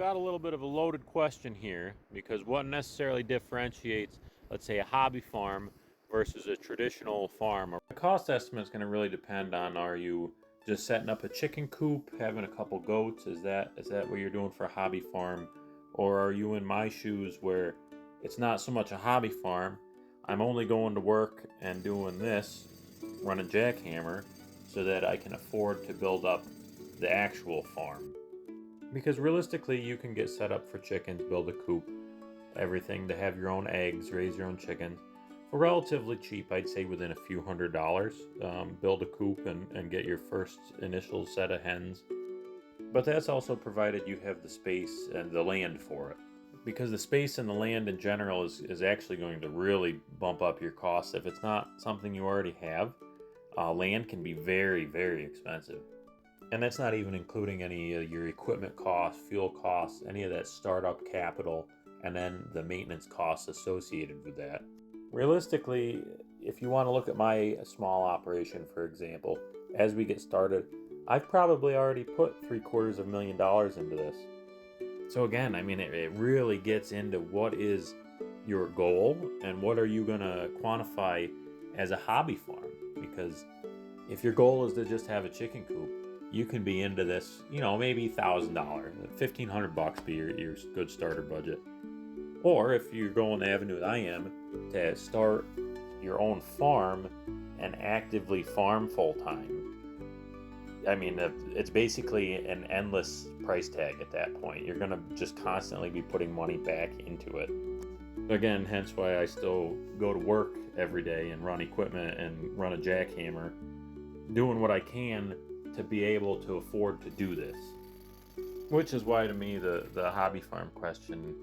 got a little bit of a loaded question here because what necessarily differentiates, let's say, a hobby farm versus a traditional farm? The cost estimate is going to really depend on, are you just setting up a chicken coop, having a couple goats? Is that what you're doing for a hobby farm? Or are you in my shoes where it's not so much a hobby farm? I'm only going to work and doing this, running jackhammer, so that I can afford to build up the actual farm. Because realistically, you can get set up for chickens, build a coop, everything to have your own eggs, raise your own chickens for relatively cheap. I'd say within a few $100s. Build a coop and get your first initial set of hens. But that's also provided you have the space and the land for it. Because the space and the land in general is actually going to really bump up your costs. If it's not something you already have, land can be very, very expensive. And that's not even including any of your equipment costs, fuel costs, any of that startup capital, and then the maintenance costs associated with that. Realistically, if you want to look at my small operation, for example, as we get started, I've probably already put $750,000 into this. So again, I mean, it really gets into what is your goal and what are you going to quantify as a hobby farm. Because if your goal is to just have a chicken coop, you can be into this, maybe $1,000, $1,500 be your good starter budget. Or if you're going the avenue that I am, to start your own farm and actively farm full time, I mean, it's basically an endless price tag at that point. You're going to just constantly be putting money back into it. Again, hence why I still go to work every day and run equipment and run a jackhammer, doing what I can to be able to afford to do this. Which is why, to me, the hobby farm question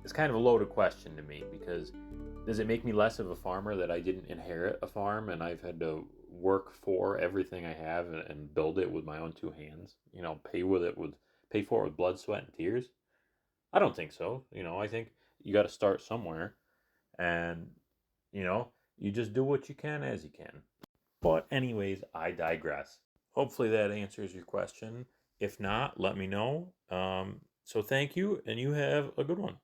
is kind of a loaded question to me, because does it make me less of a farmer that I didn't inherit a farm and I've had to work for everything I have and build it with my own two hands? Pay for it with blood, sweat, and tears? I don't think so. I think you got to start somewhere, and you just do what you can as you can. But anyways, I digress. Hopefully that answers your question. If not, let me know. So thank you, and you have a good one.